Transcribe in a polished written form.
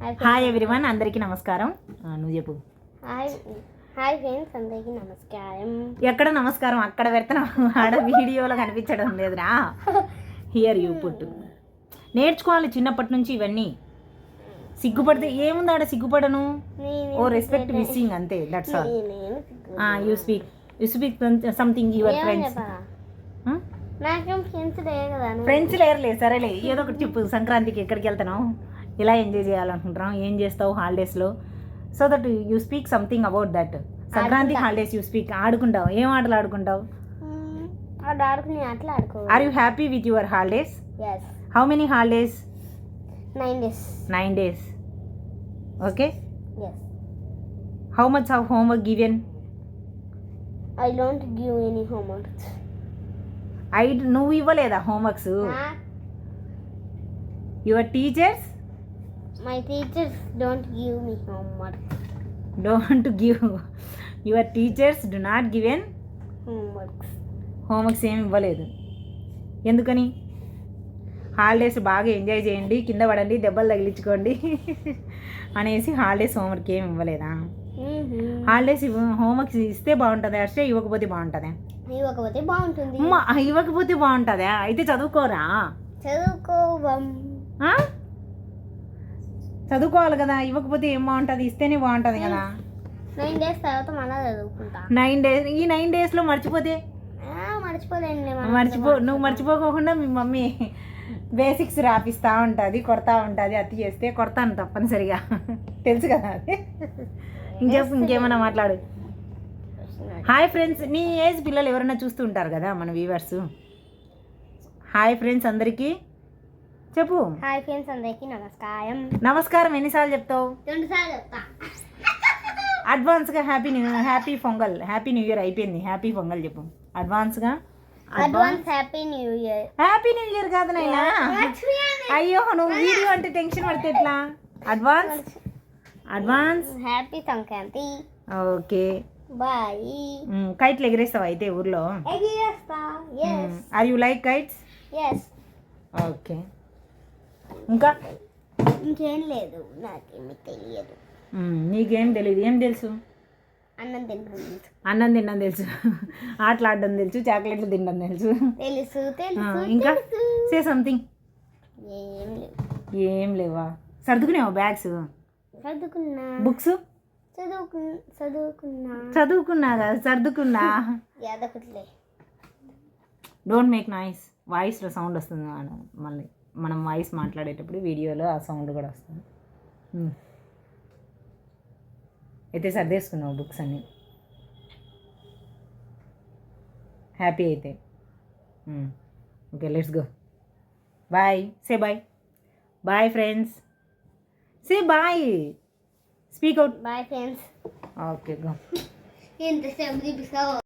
Hi everyone, అందరికీ నమస్కారం. నువ్వు చెప్పు. హాయ్ ఫ్రెండ్స్, అందరికీ నమస్కారం. ఎక్కడ నమస్కారం అక్కడ పెడతాను, ఆడ వీడియోలో కనిపించడం లేదురా. హియర్ యూ పుట్టు. నేర్చుకోవాలి చిన్నప్పటి నుంచి ఇవన్నీ. సిగ్గుపడితే ఏముంది ఆడ, సిగ్గుపడను. ఓ రెస్పెక్ట్ మిస్సింగ్ అంతే, that's all. You speak something your friends. Friends లేరులే, సరేలే ఏదో ఒకటి చెప్పు. సంక్రాంతికి ఎక్కడికి వెళ్తున్నావు, ఎలా ఎంజాయ్ చేయాలనుకుంటున్నావు, ఏం చేస్తావు హాలిడేస్లో? So that you speak something about that. Sankranti holidays you speak. ఆడుకుంటావు, ఏం ఆటలు ఆడుకుంటావు? Are you happy with your holidays? How many holidays? 9 days. Okay. How much of homework given? I don't give any homework. నువ్వు ఇవ్వలేదా హోంవర్క్స్? Your teachers? My teachers don't give me homework. Don't give. Your teachers do not given homeworks ఏమి ఇవ్వలేదు. ఎందుకని? Holidays బాగా enjoy చేయండి, కింద పడండి, దెబ్బలు తగిలించుకోండి అనేసి హాలిడేస్ హోంవర్క్ ఏమి ఇవ్వలేదా? హాలిడేస్ హోంవర్క్స్ ఇస్తే బాగుంటుంది, అర్షే ఇవ్వకపోతే బాగుంటుందా? ఇవ్వకపోతే బాగుంటుంది. ఇవ్వకపోతే బాగుంటుందా? అయితే చదువుకోరా. చదువుకోవాలి కదా, ఇవ్వకపోతే ఏం బాగుంటుంది, ఇస్తేనే బాగుంటుంది కదా. 9 days తర్వాత మళ్ళీ చదువుకుంటా. 9 days. ఈ 9 daysలో మర్చిపోతే? నువ్వు మర్చిపోకుండా మీ మమ్మీ బేసిక్స్ రాపిస్తూ ఉంటుంది, కొడతా ఉంటుంది. అతి చేస్తే కొడతాను తప్పనిసరిగా, తెలుసు కదా అది. ఇంకేమన్నా మాట్లాడు. హాయ్ ఫ్రెండ్స్, నీ ఏజ్ పిల్లలు ఎవరైనా చూస్తూ ఉంటారు కదా మన వ్యూవర్స్. హాయ్ ఫ్రెండ్స్ అందరికీ చెప్పు. హాయ్ ఫ్రెండ్స్ అందరికీ నమస్కారం. నమస్కారం ఎన్నిసార్లు చెప్తావు? 2 సార్లు చెప్తా. అడ్వాన్స్గా happy Pongal, happy new year అయిపోయింది. హ్యాపీ పొంగల్ చెప్పు అడ్వాన్స్గా. Advance happy new year. Happy new year కాదు నైనా. అయ్యో, నువ్వు వీడియో అంటే టెన్షన్ పడితే ఎట్లా? Advance happy Sankranti. Okay bye. కైట్లు ఎగిరేస్తావా అయితే ఊర్లో? ఎగిరేస్తా. Are you like kites? Yes. Okay. ఇంకా ఇంకేం లేదు, నాకేమీ తెలియదు. నీకేం తెలియదు? ఏం తెలుసు? అన్నం తినడం తెలుసు, ఆటలు ఆడడం తెలుసు, చాక్లెట్లు తినడం తెలుసు. ఇంకా సే సంథింగ్. ఏం లేవా? సర్దుకునేవా బ్యాగ్స్? బుక్స్ చదువుకున్నా కదా, సర్దుకున్నా. Don't make noise. వాయిస్లో సౌండ్ వస్తుంది, మళ్ళీ మనం వాయిస్ మాట్లాడేటప్పుడు వీడియోలో ఆ సౌండ్ కూడా వస్తుంది. అయితే సర్దేసుకున్నావు బుక్స్ అన్నీ. హ్యాపీ అయితే okay, let's go. Bye. Say bye. Bye friends. Say bye. Speak out. Bye friends. Okay, go.